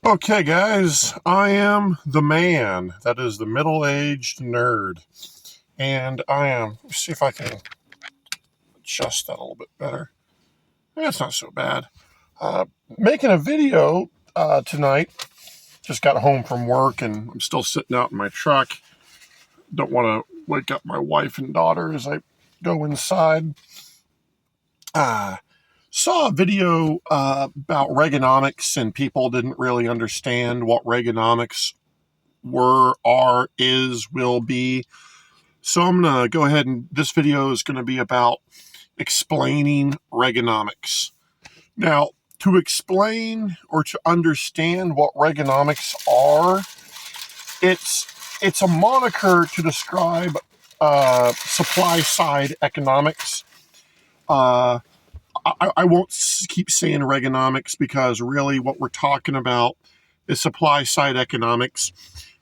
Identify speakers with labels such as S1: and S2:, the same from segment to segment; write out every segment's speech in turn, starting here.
S1: Okay, guys, I am the man. That is the middle-aged nerd. And let's see if I can adjust that a little bit better. That's not so bad. Making a video tonight. Just got home from work and I'm still sitting out in my truck. Don't want to wake up my wife and daughter as I go inside. Saw a video about Reaganomics, and people didn't really understand what Reaganomics were, are, is, will be. So I'm going to go ahead and this video is going to be about explaining Reaganomics. Now, to explain or to understand what Reaganomics are, it's a moniker to describe supply side economics. I won't keep saying Reaganomics because really what we're talking about is supply side economics.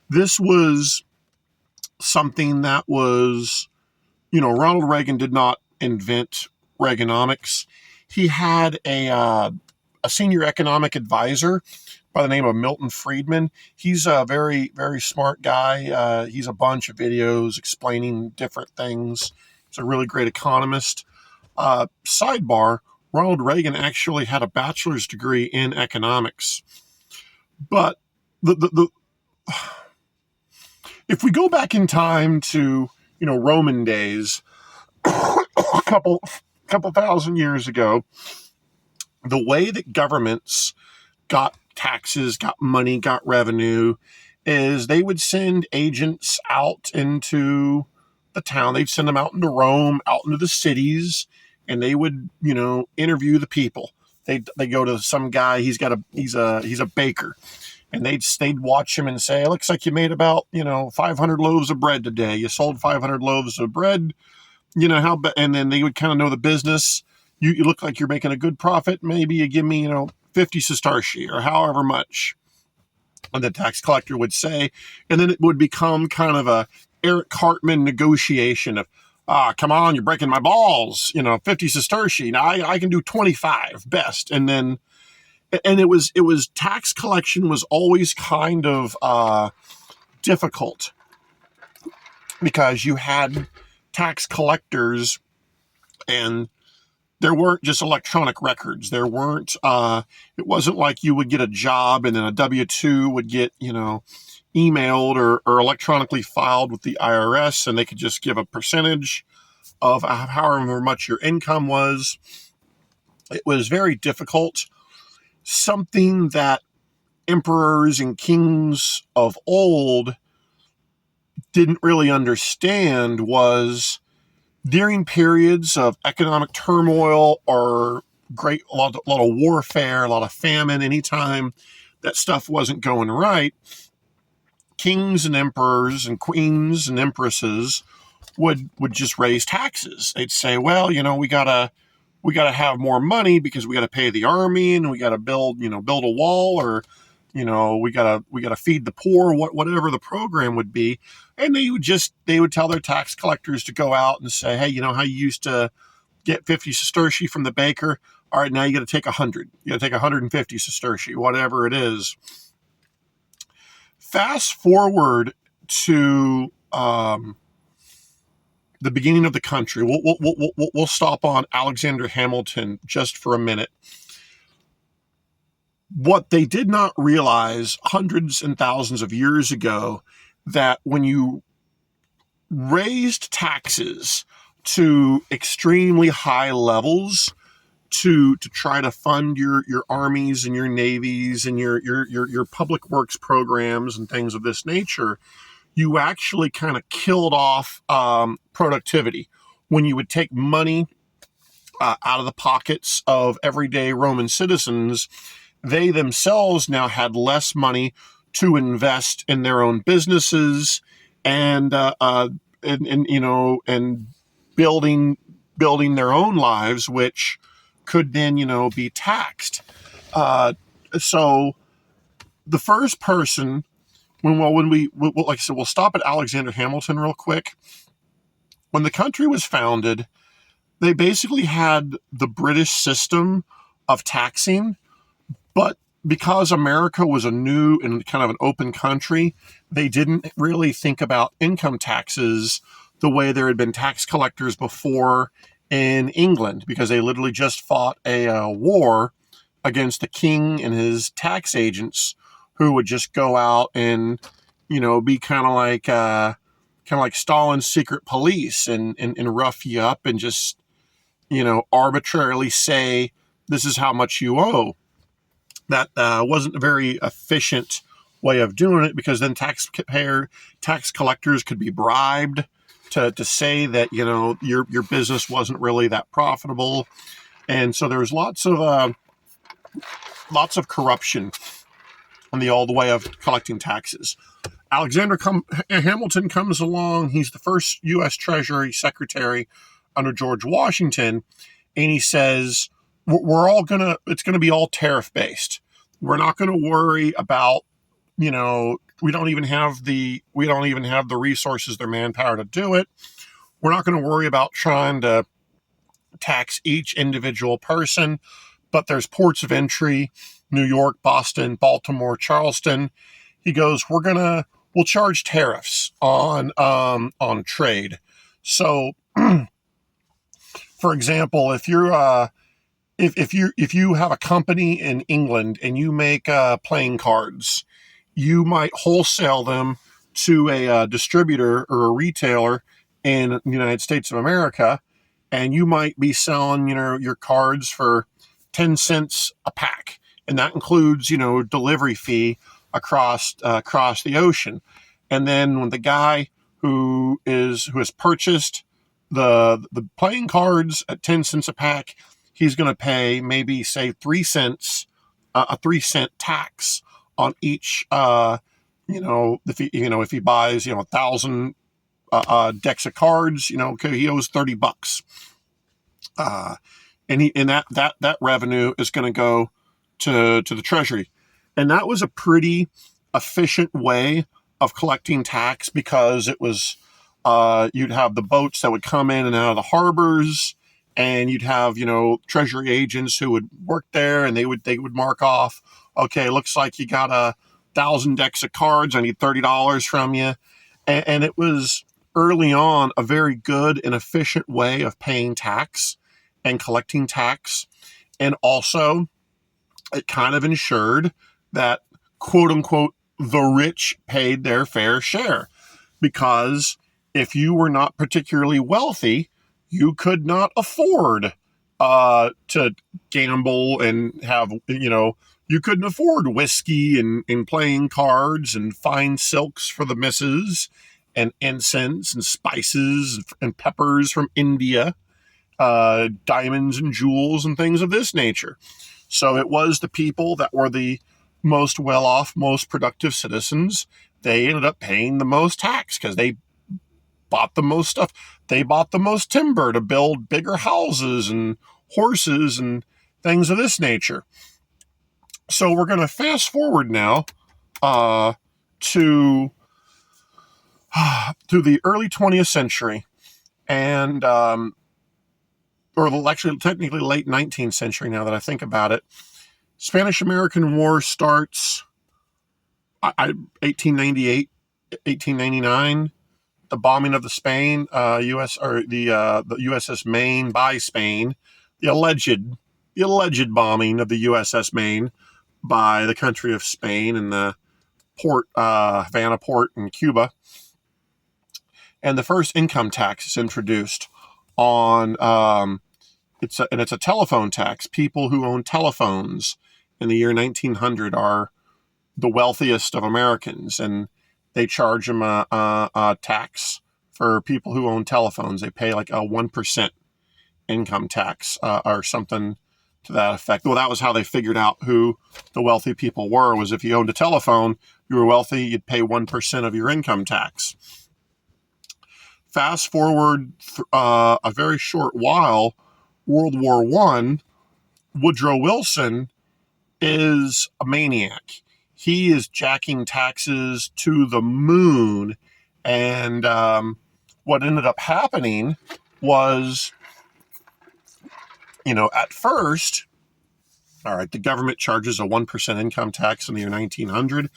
S1: This was something that was, Ronald Reagan did not invent Reaganomics. He had a senior economic advisor by the name of Milton Friedman. He's a very, very smart guy. He's a bunch of videos explaining different things. He's a really great economist. Sidebar, Ronald Reagan actually had a bachelor's degree in economics. But if we go back in time to, Roman days, a couple thousand years ago, the way that governments got taxes, got money, got revenue, is they would send agents out into the town. They'd send them out into Rome, out into the cities, and they would, interview the people. They go to some guy. He's a baker, and they'd watch him and say, "It looks like you made about 500 loaves of bread today. You sold 500 loaves of bread. And then they would kind of know the business. You look like you're making a good profit. Maybe you give me 50 sestertii or however much." And the tax collector would say, and then it would become kind of a Eric Cartman negotiation of, come on, you're breaking my balls, 50 sestertii. Now I can do 25 best. And it was tax collection was always kind of difficult because you had tax collectors and there weren't just electronic records. There weren't, it wasn't like you would get a job and then a W-2 would get, emailed or electronically filed with the IRS, and they could just give a percentage of however much your income was. It was very difficult. Something that emperors and kings of old didn't really understand was during periods of economic turmoil or a lot of warfare, a lot of famine, anytime that stuff wasn't going right, kings and emperors and queens and empresses would just raise taxes. They'd say, well, we gotta have more money because we gotta pay the army and we gotta build a wall, or we gotta feed the poor, whatever the program would be. And they would tell their tax collectors to go out and say, hey, how you used to get 50 sestertii from the baker? All right, now you got to take 100. You got to take 150 sestertii, whatever it is. Fast forward to the beginning of the country. We'll stop on Alexander Hamilton just for a minute. What they did not realize hundreds and thousands of years ago, that when you raised taxes to extremely high levels to try to fund your armies and your navies and your public works programs and things of this nature, you actually kind of killed off productivity. When you would take money out of the pockets of everyday Roman citizens, they themselves now had less money to invest in their own businesses and building their own lives, which could then be taxed. So the first person, like I said, we'll stop at Alexander Hamilton real quick. When the country was founded, they basically had the British system of taxing, but because America was a new and kind of an open country, they didn't really think about income taxes the way there had been tax collectors before in England, because they literally just fought a war against the king and his tax agents, who would just go out and, be kind of like Stalin's secret police, and rough you up and just, arbitrarily say, this is how much you owe. That wasn't a very efficient way of doing it, because then tax collectors could be bribed to say that, your business wasn't really that profitable. And so there was lots of corruption in the old way of collecting taxes. Alexander Hamilton comes along. He's the first U.S. Treasury Secretary under George Washington, and he says, it's gonna be all tariff based. We're not going to worry about, we don't even have the resources, their manpower to do it. We're not going to worry about trying to tax each individual person, but there's ports of entry: New York, Boston, Baltimore, Charleston. He goes, we'll charge tariffs on trade. So, for example, if you have a company in England and you make playing cards, you might wholesale them to a distributor or a retailer in the United States of America, and you might be selling, your cards for 10 cents a pack, and that includes, delivery fee across the ocean. And then when the guy who has purchased the playing cards at 10 cents a pack, he's going to pay maybe, say, 3 cents, a 3-cent tax on each, if he buys, 1,000 decks of cards, okay, he owes $30. And that revenue is going to go to the Treasury. And that was a pretty efficient way of collecting tax, because it was, you'd have the boats that would come in and out of the harbors, and you'd have, Treasury agents who would work there, and they would mark off, okay, looks like you got 1,000 decks of cards, I need $30 from you. And it was early on a very good and efficient way of paying tax and collecting tax. And also, it kind of ensured that, quote unquote, the rich paid their fair share. Because if you were not particularly wealthy, you could not afford to gamble and have, you couldn't afford whiskey and playing cards and fine silks for the misses and incense and spices and peppers from India, diamonds and jewels and things of this nature. So it was the people that were the most well-off, most productive citizens. They ended up paying the most tax because they bought the most stuff. They bought the most timber to build bigger houses and horses and things of this nature. So we're going to fast forward now to the early 20th century, and actually technically late 19th century now that I think about it. Spanish-American War starts 1898, 1899. The bombing of the Spain, the USS Maine by Spain, the alleged bombing of the USS Maine by the country of Spain and the port, Havana port in Cuba. And the first income tax is introduced on, it's a telephone tax. People who own telephones in the year 1900 are the wealthiest of Americans, and they charge them a tax for people who own telephones. They pay like a 1% income tax or something to that effect. Well, that was how they figured out who the wealthy people were, was if you owned a telephone, you were wealthy, you'd pay 1% of your income tax. Fast forward a very short while, World War I, Woodrow Wilson is a maniac. He is jacking taxes to the moon. And what ended up happening was, at first, All right, the government charges a 1% income tax in the year 1900. A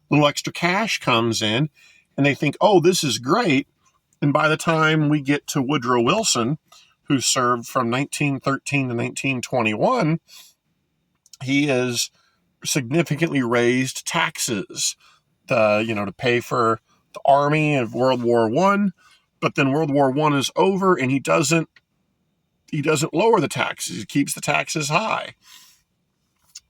S1: little extra cash comes in, and they think, oh, this is great. And by the time we get to Woodrow Wilson, who served from 1913 to 1921, he has significantly raised taxes, to pay for the army of World War One. But then World War One is over, and he doesn't lower the taxes. He keeps the taxes high.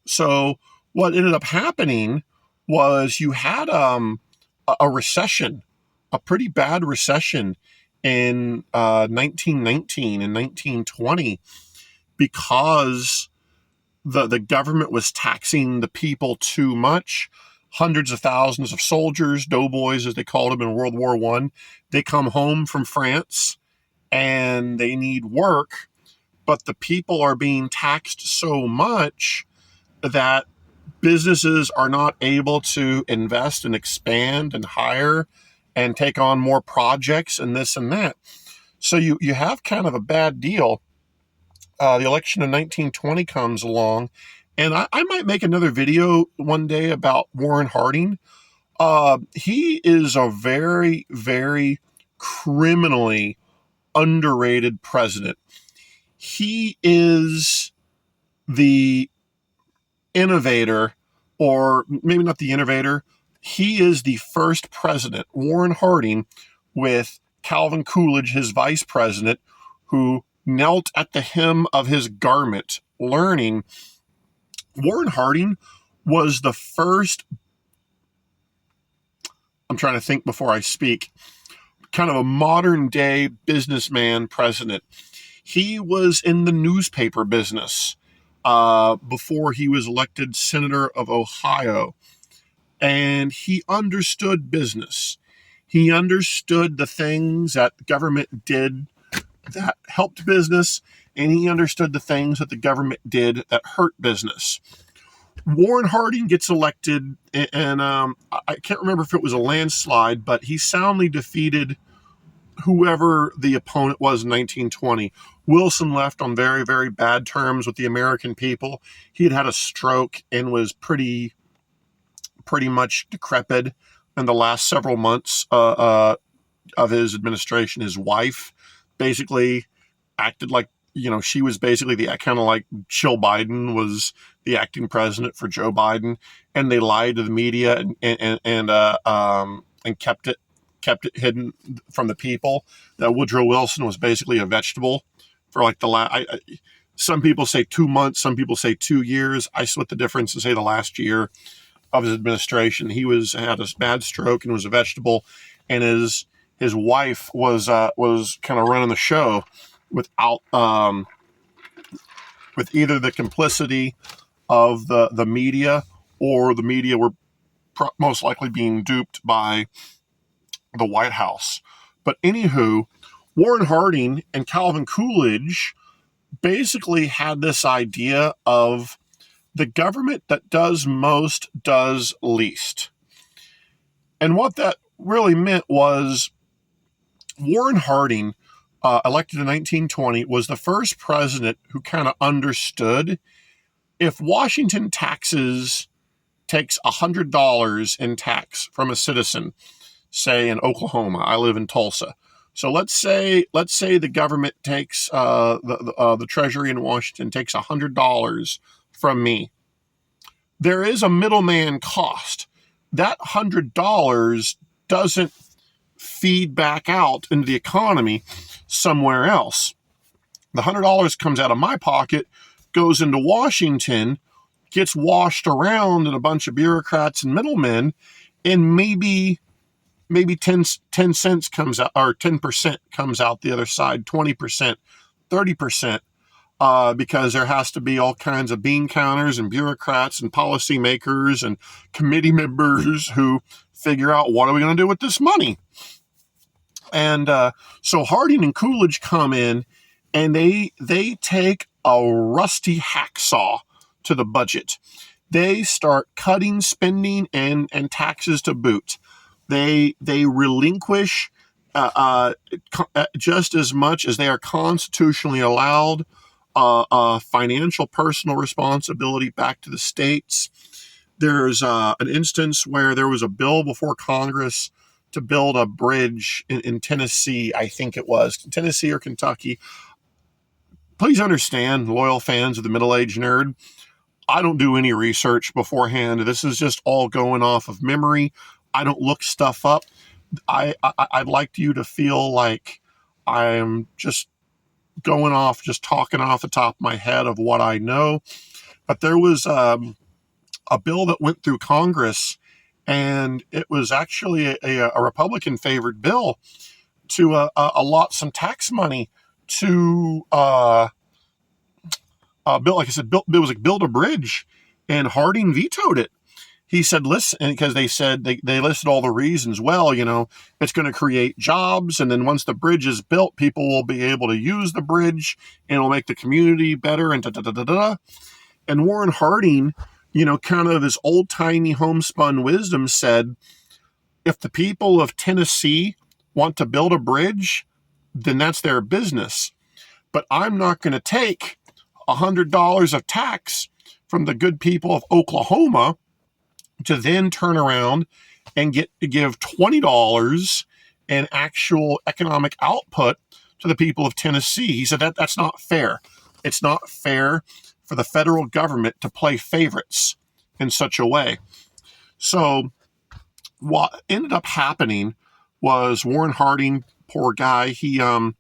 S1: So what ended up happening was you had a recession, a pretty bad recession in 1919 and 1920, because the government was taxing the people too much. Hundreds of thousands of soldiers, doughboys as they called them in World War One, they come home from France and they need work, but the people are being taxed so much that businesses are not able to invest and expand and hire and take on more projects and this and that. So you have kind of a bad deal. The election of 1920 comes along, and I might make another video one day about Warren Harding. He is a very, very criminally underrated president. He is the innovator, or maybe not the innovator. He is the first president, Warren Harding, with Calvin Coolidge, his vice president, who knelt at the hem of his garment, learning. Warren Harding was the first, I'm trying to think before I speak, kind of a modern day businessman president. He was in the newspaper business before he was elected senator of Ohio. And he understood business. He understood the things that the government did that helped business, and he understood the things that the government did that hurt business. Warren Harding gets elected, and I can't remember if it was a landslide, but he soundly defeated whoever the opponent was in 1920. Wilson left on very, very bad terms with the American people. He had had a stroke and was pretty much decrepit in the last several months of his administration. His wife basically acted like, she was basically the kind of like Jill Biden was the acting president for Joe Biden, and they lied to the media and kept it hidden from the people that Woodrow Wilson was basically a vegetable for like the last. Some people say 2 months, some people say 2 years. I split the difference and say the last year of his administration. He had a bad stroke and was a vegetable, and his wife was kind of running the show without with either the complicity of the media, or the media were most likely being duped by the White House. But anywho, Warren Harding and Calvin Coolidge basically had this idea of the government that does most does least. And what that really meant was Warren Harding, elected in 1920, was the first president who kind of understood if Washington takes $100 in tax from a citizen, say in Oklahoma. I live in Tulsa. So let's say the government takes the Treasury in Washington takes $100 from me. There is a middleman cost. That $100 doesn't feed back out into the economy somewhere else. The $100 comes out of my pocket, goes into Washington, gets washed around in a bunch of bureaucrats and middlemen, and maybe 10 cents comes out, or 10% comes out the other side, 20%, 30%, because there has to be all kinds of bean counters and bureaucrats and policymakers and committee members who figure out, what are we going to do with this money? And so Harding and Coolidge come in, and they take a rusty hacksaw to the budget. They start cutting spending and taxes to boot. They relinquish just as much as they are constitutionally allowed financial personal responsibility back to the states. There's an instance where there was a bill before Congress to build a bridge in Tennessee, I think it was, Tennessee or Kentucky. Please understand, loyal fans of the middle-aged nerd, I don't do any research beforehand. This is just all going off of memory. I don't look stuff up. I'd like you to feel like I'm just going off, just talking off the top of my head of what I know. But there was a bill that went through Congress, and it was actually a Republican-favored bill to allot some tax money to build, like I said, it was like build a bridge, and Harding vetoed it. He said, listen, because they said they listed all the reasons. Well, it's going to create jobs. And then once the bridge is built, people will be able to use the bridge and it'll make the community better and da-da-da-da-da. And Warren Harding, kind of his old timey homespun wisdom said, if the people of Tennessee want to build a bridge, then that's their business. But I'm not going to take $100 of tax from the good people of Oklahoma to then turn around and give $20 in actual economic output to the people of Tennessee. He said that's not fair. It's not fair for the federal government to play favorites in such a way. So what ended up happening was Warren Harding, poor guy, he had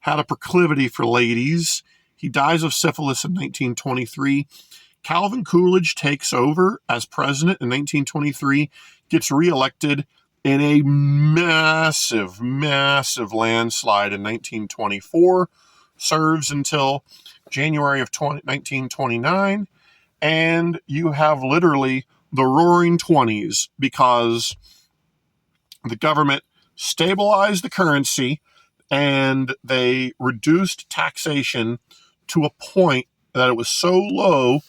S1: a proclivity for ladies. He dies of syphilis in 1923. Calvin Coolidge takes over as president in 1923, gets reelected in a massive, massive landslide in 1924, serves until January of 1929, and you have literally the roaring 20s because the government stabilized the currency and they reduced taxation to a point that it was so low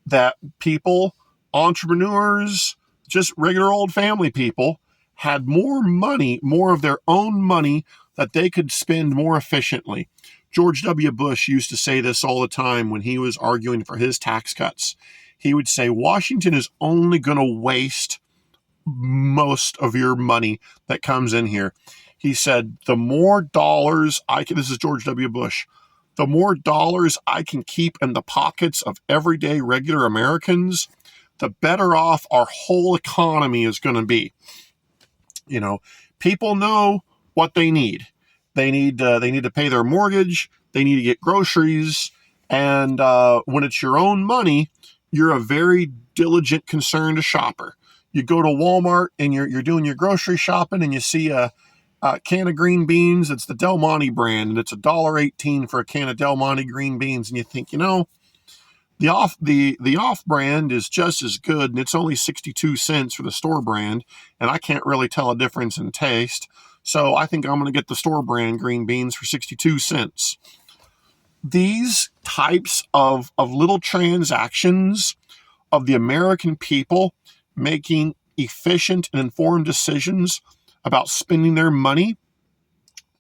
S1: that people, entrepreneurs, just regular old family people, had more money, more of their own money that they could spend more efficiently. George W. Bush used to say this all the time when he was arguing for his tax cuts. He would say, Washington is only going to waste most of your money that comes in here. He said, the more dollars this is George W. Bush, the more dollars I can keep in the pockets of everyday regular Americans, the better off our whole economy is going to be. People know what they need. They need to pay their mortgage. They need to get groceries. And when it's your own money, you're a very diligent, concerned shopper. You go to Walmart and you're doing your grocery shopping and you see a can of green beans. It's the Del Monte brand, and it's $1.18 for a can of Del Monte green beans. And you think, the off brand is just as good, and it's only 62 cents for the store brand, and I can't really tell a difference in taste. So I think I'm going to get the store brand green beans for 62 cents. These types of little transactions of the American people making efficient and informed decisions about spending their money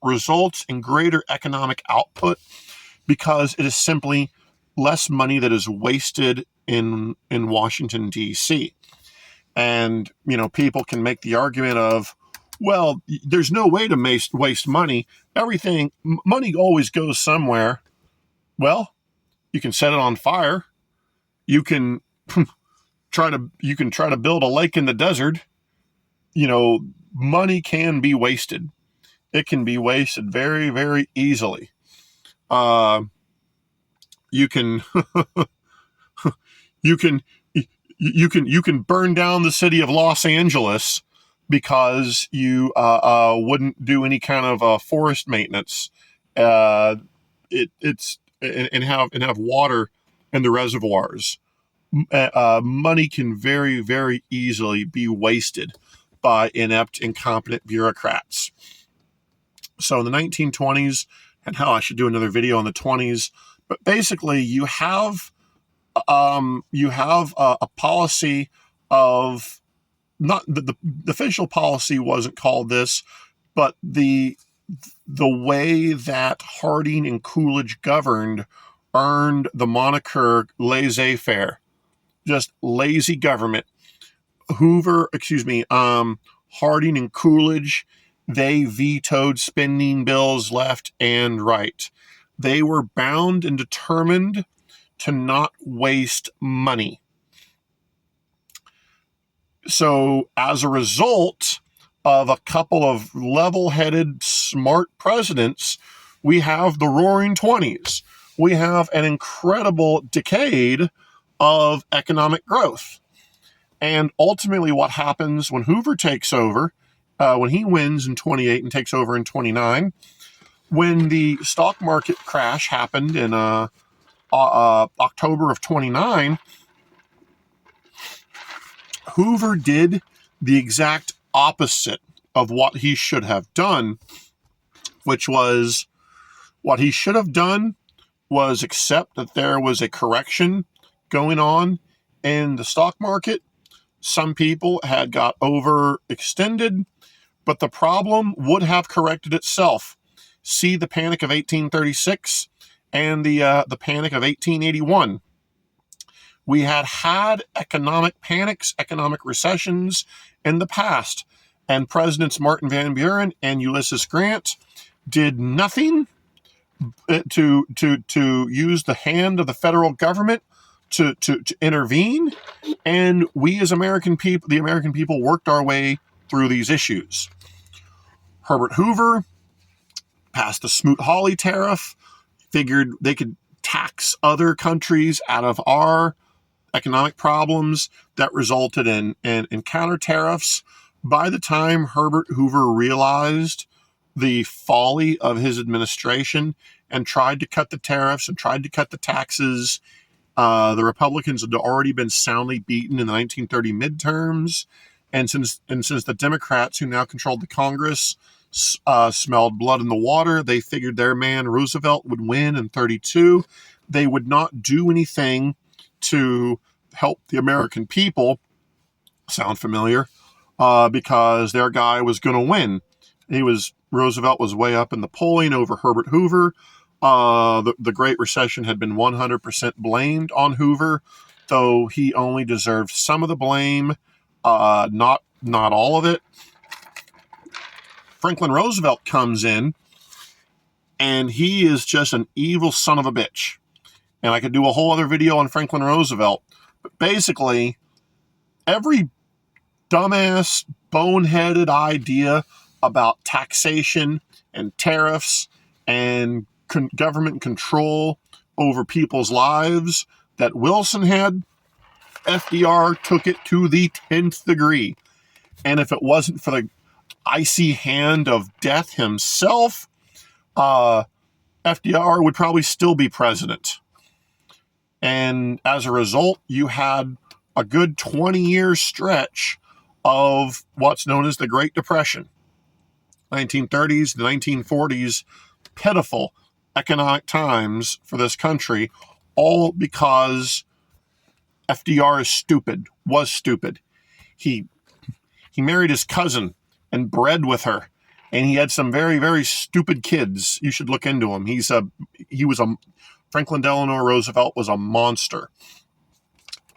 S1: results in greater economic output because it is simply less money that is wasted in Washington, D.C. And, people can make the argument of, well, there's no way to waste money. Money always goes somewhere. Well, you can set it on fire. You can try to build a lake in the desert. Money can be wasted. It can be wasted very, very easily. You can burn down the city of Los Angeles because you wouldn't do any kind of forest maintenance. It's and have water in the reservoirs. Money can very, very easily be wasted by inept, incompetent bureaucrats. So in the 1920s, and I should do another video on the 20s, but basically you have a policy of, not the official policy wasn't called this, but the way that Harding and Coolidge governed earned the moniker laissez-faire, just lazy government. Harding and Coolidge, they vetoed spending bills left and right. They were bound and determined to not waste money. So as a result of a couple of level-headed, smart presidents, we have the Roaring Twenties. We have an incredible decade of economic growth. And ultimately what happens when Hoover takes over, when he wins in 28 and takes over in 29, when the stock market crash happened in October of 29, Hoover did the exact opposite of what he should have done, which was what he should have done was accept that there was a correction going on in the stock market. Some people had got overextended, but the problem would have corrected itself. See the Panic of 1836 and the Panic of 1881. We had economic panics, economic recessions in the past, and Presidents Martin Van Buren and Ulysses Grant did nothing to use the hand of the federal government to intervene, and we as American people, the American people, worked our way through these issues. Herbert Hoover passed the Smoot-Hawley tariff, figured they could tax other countries out of our economic problems that resulted in counter tariffs. By the time Herbert Hoover realized the folly of his administration and tried to cut the tariffs and tried to cut the taxes, the Republicans had already been soundly beaten in the 1930 midterms. And since the Democrats, who now controlled the Congress, smelled blood in the water, they figured their man Roosevelt would win in 32. They would not do anything to help the American people. Sound familiar? Because their guy was going to win. Roosevelt was way up in the polling over Herbert Hoover. The Great Recession had been 100% blamed on Hoover, though he only deserved some of the blame, not all of it. Franklin Roosevelt comes in, and he is just an evil son of a bitch. And I could do a whole other video on Franklin Roosevelt. But basically, every dumbass, boneheaded idea about taxation and tariffs and government control over people's lives that Wilson had, FDR took it to the 10th degree. And if it wasn't for the icy hand of death himself, FDR would probably still be president. And as a result, you had a good 20-year stretch of what's known as the Great Depression. 1930s, the 1940s, pitiful economic times for this country, all because FDR was stupid. He married his cousin and bred with her, and he had some very, very stupid kids. You should look into him. Franklin Delano Roosevelt was a monster.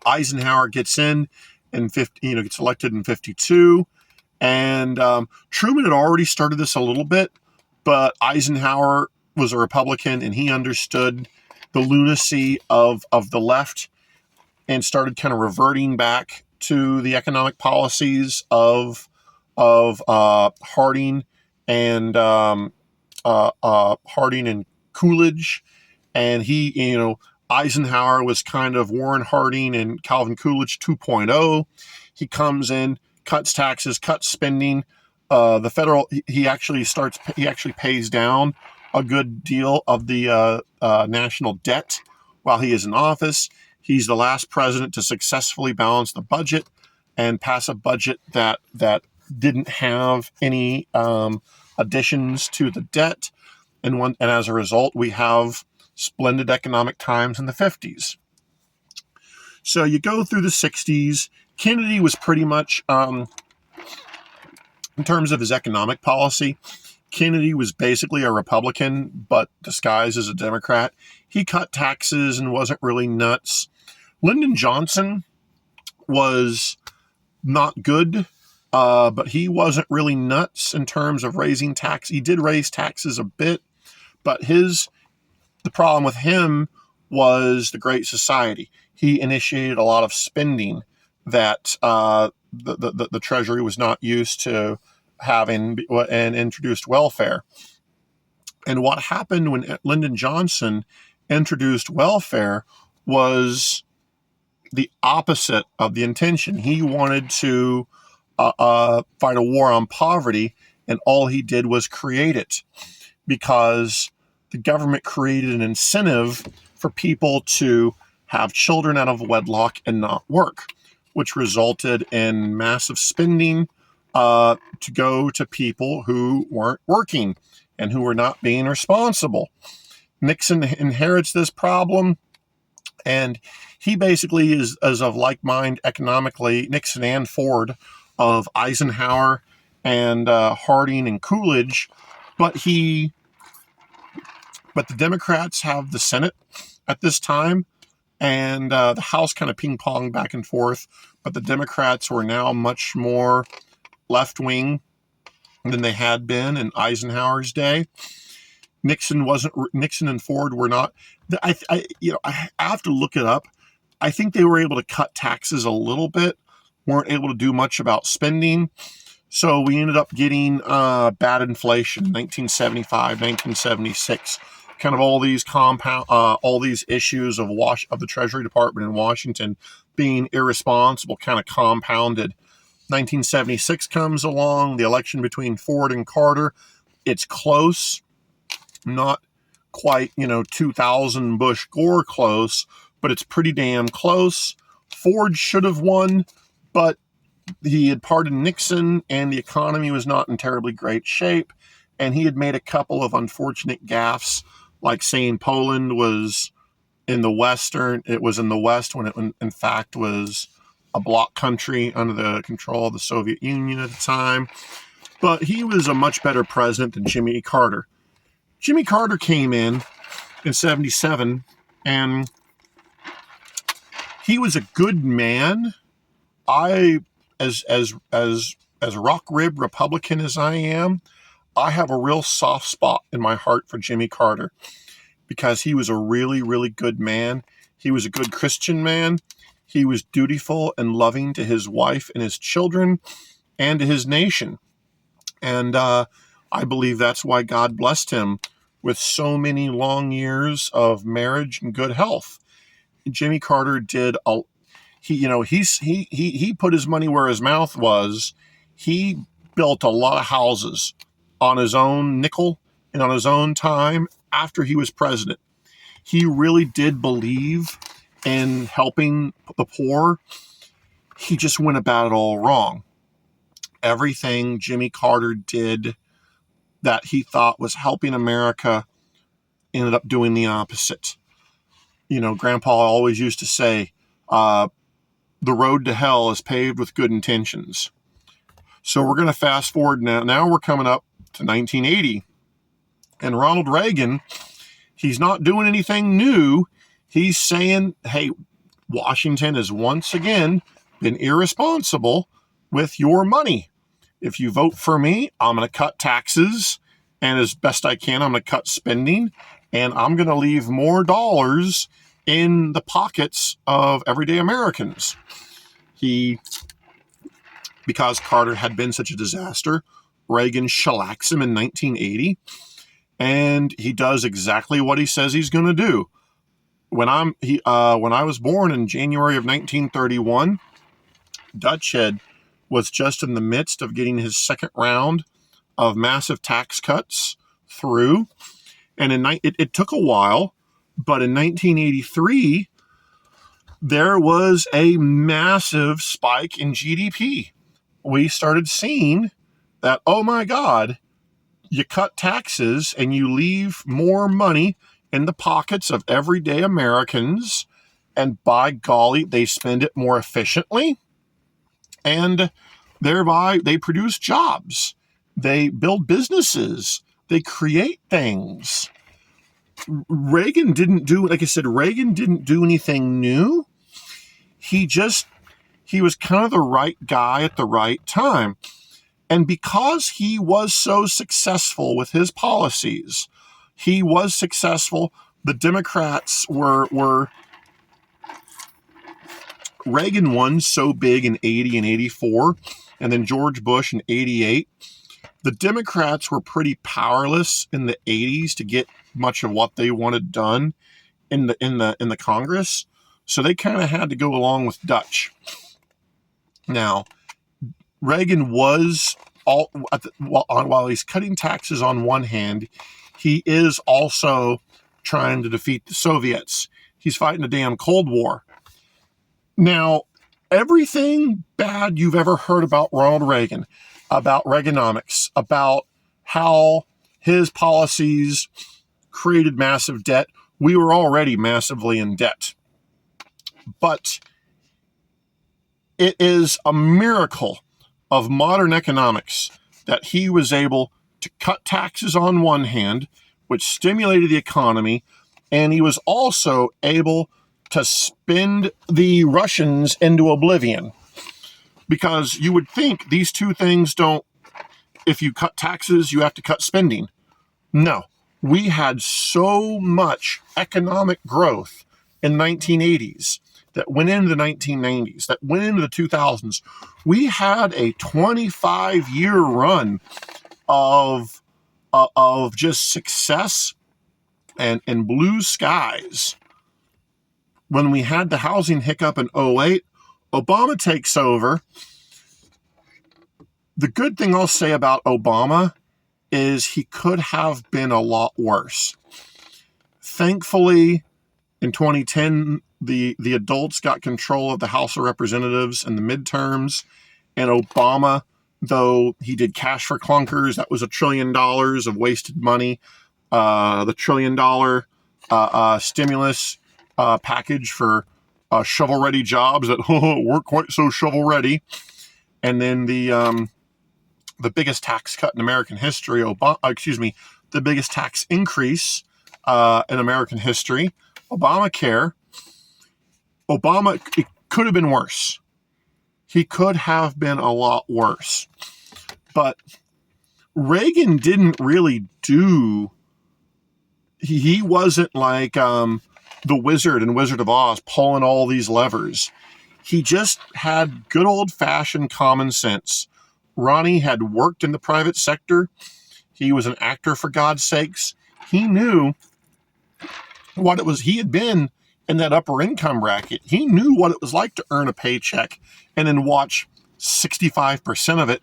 S1: Eisenhower gets in and gets elected in 52. And Truman had already started this a little bit, but Eisenhower was a Republican, and he understood the lunacy of the left and started kind of reverting back to the economic policies of Harding and Coolidge. And Eisenhower was kind of Warren Harding and Calvin Coolidge 2.0. He comes in, cuts taxes, cuts spending. He actually pays down a good deal of the national debt while he is in office. He's the last president to successfully balance the budget and pass a budget that didn't have any additions to the debt. And as a result, we have splendid economic times in the 50s. So you go through the 60s. Kennedy was pretty much, in terms of his economic policy, Kennedy was basically a Republican, but disguised as a Democrat. he cut taxes and wasn't really nuts. Lyndon Johnson was not good, but he wasn't really nuts in terms of raising tax. He did raise taxes a bit, but the problem with him was the Great Society. He initiated a lot of spending that the Treasury was not used to having, and introduced welfare. And what happened when Lyndon Johnson introduced welfare was the opposite of the intention. He wanted to fight a war on poverty, and all he did was create it, because the government created an incentive for people to have children out of wedlock and not work, which resulted in massive spending to go to people who weren't working and who were not being responsible. Nixon inherits this problem, and he basically is of like mind economically, Nixon and Ford, of Eisenhower and Harding and Coolidge, but the Democrats have the Senate at this time, and the House kind of ping-ponged back and forth, but the Democrats were now much more left-wing than they had been in Eisenhower's day. Nixon and Ford were not. I have to look it up. I think they were able to cut taxes a little bit, weren't able to do much about spending. So we ended up getting bad inflation, 1975, 1976. Kind of all these issues of the Treasury Department in Washington being irresponsible kind of compounded. 1976 comes along, the election between Ford and Carter. It's close, not quite, 2000 Bush Gore close, but it's pretty damn close. Ford should have won, but he had pardoned Nixon, and the economy was not in terribly great shape, and he had made a couple of unfortunate gaffes, like saying Poland was in the West when it in fact was a bloc country under the control of the Soviet Union at the time. But he was a much better president than Jimmy Carter. Jimmy Carter came in 77, and he was a good man. As rock rib Republican as I am, I have a real soft spot in my heart for Jimmy Carter, because he was a really, really good man. He was a good Christian man. He was dutiful and loving to his wife and his children and to his nation. And I believe that's why God blessed him with so many long years of marriage and good health. Jimmy Carter did he put his money where his mouth was. He built a lot of houses on his own nickel and on his own time after he was president. He really did believe in helping the poor. He just went about it all wrong. Everything Jimmy Carter did that he thought was helping America ended up doing the opposite. Grandpa always used to say, the road to hell is paved with good intentions. So we're going to fast forward now. Now we're coming up to 1980. And Ronald Reagan, he's not doing anything new. He's saying, hey, Washington has once again been irresponsible with your money. If you vote for me, I'm going to cut taxes, and as best I can, I'm going to cut spending, and I'm going to leave more dollars in the pockets of everyday Americans. Because Carter had been such a disaster, Reagan shellacks him in 1980, and he does exactly what he says he's going to do. When I was born in January of 1931, Dutchhead was just in the midst of getting his second round of massive tax cuts through, and it took a while, but in 1983, there was a massive spike in GDP. We started seeing that, oh my God, you cut taxes and you leave more money in the pockets of everyday Americans, and by golly, they spend it more efficiently, and thereby they produce jobs, they build businesses, they create things. Reagan didn't do, like I said, Reagan didn't do anything new. He was kind of the right guy at the right time. And because he was so successful with his policies, he was successful. The Democrats were Reagan won so big in 80 and 84, and then George Bush in 88. The Democrats were pretty powerless in the 80s to get much of what they wanted done in the Congress. So they kind of had to go along with Dutch. Now, Reagan was while he's cutting taxes on one hand, he is also trying to defeat the Soviets. He's fighting a damn Cold War. Now, everything bad you've ever heard about Ronald Reagan, about Reaganomics, about how his policies created massive debt, we were already massively in debt. But it is a miracle of modern economics that he was able to cut taxes on one hand, which stimulated the economy, and he was also able to spend the Russians into oblivion. Because you would think these two things don't, if you cut taxes, you have to cut spending. No, we had so much economic growth in the 1980s that went into the 1990s, that went into the 2000s. We had a 25-year run of just success and blue skies. When we had the housing hiccup in 2008, Obama takes over. The good thing I'll say about Obama is he could have been a lot worse. Thankfully, in 2010, the adults got control of the House of Representatives in the midterms, and Obama, though he did cash for clunkers, that was $1 trillion of wasted money. The $1 trillion stimulus package for shovel-ready jobs that weren't quite so shovel-ready. And then the biggest tax cut in American history, the biggest tax increase in American history, Obamacare. It could have been worse. He could have been a lot worse. But Reagan didn't really do, he wasn't like the wizard in Wizard of Oz pulling all these levers. He just had good old-fashioned common sense. Ronnie had worked in the private sector. He was an actor, for God's sakes. He knew what it was. He had been in that upper income bracket. He knew what it was like to earn a paycheck and then watch 65% of it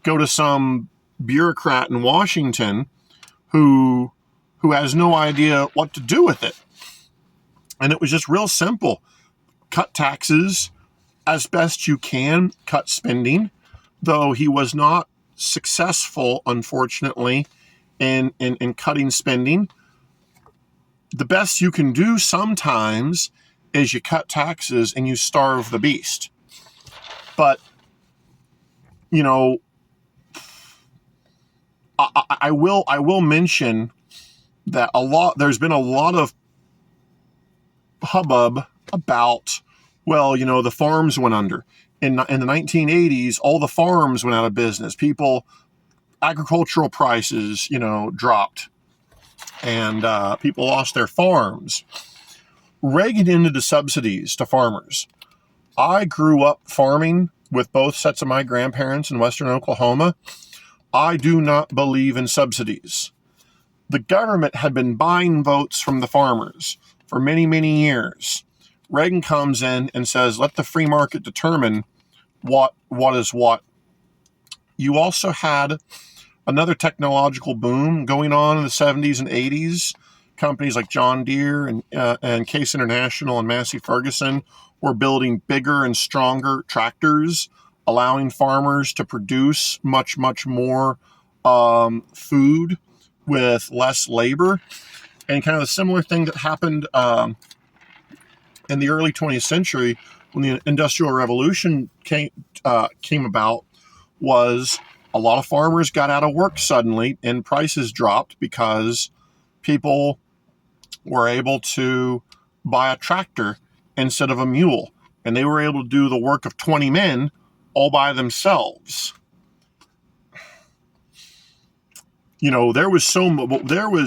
S1: go to some bureaucrat in Washington who has no idea what to do with it. And it was just real simple. Cut taxes as best you can, cut spending, though he was not successful, unfortunately, in cutting spending. The best you can do sometimes is you cut taxes and you starve the beast. But, you know, I will mention that there's been a lot of hubbub about, well, you know, the farms went under. In the 1980s, all the farms went out of business. Agricultural prices, dropped. And people lost their farms. Reagan ended the subsidies to farmers. I grew up farming with both sets of my grandparents in western Oklahoma. I do not believe in subsidies. The government had been buying votes from the farmers for many, many years. Reagan comes in and says, let the free market determine what is what. You also had another technological boom going on in the 70s and 80s. Companies like John Deere and Case International and Massey Ferguson were building bigger and stronger tractors, allowing farmers to produce much, much more food with less labor. And kind of a similar thing that happened in the early 20th century when the Industrial Revolution came about was a lot of farmers got out of work suddenly and prices dropped because people were able to buy a tractor instead of a mule, and they were able to do the work of 20 men all by themselves. There was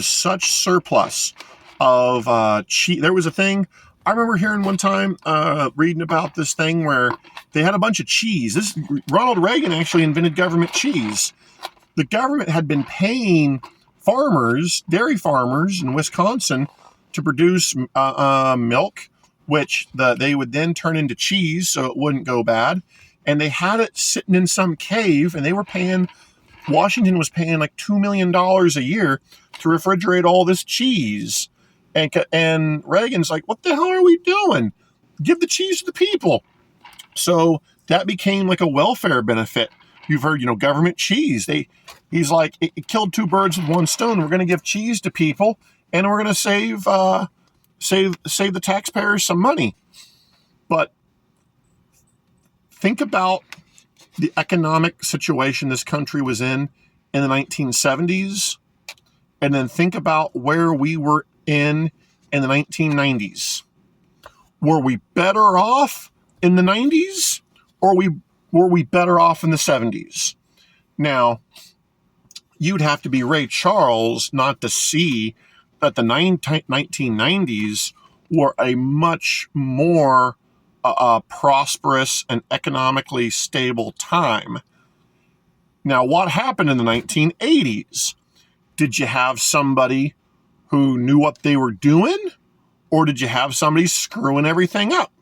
S1: such surplus of cheese. There was a thing I remember hearing one time, reading about this thing where they had a bunch of cheese. Ronald Reagan actually invented government cheese. The government had been paying dairy farmers in Wisconsin, to produce milk, which they would then turn into cheese so it wouldn't go bad. And they had it sitting in some cave, and Washington was paying like $2 million a year to refrigerate all this cheese. And Reagan's like, what the hell are we doing? Give the cheese to the people. So that became like a welfare benefit. You've heard, government cheese. He's like, it killed two birds with one stone. We're going to give cheese to people, and we're going to save the taxpayers some money. But think about the economic situation this country was in the 1970s, and then think about where we were in the 1990s. Were we better off in the 90s, or were we better off in the 70s? Now, you'd have to be Ray Charles not to see that the 1990s were a much more prosperous and economically stable time. Now, what happened in the 1980s? Did you have somebody who knew what they were doing, or did you have somebody screwing everything up?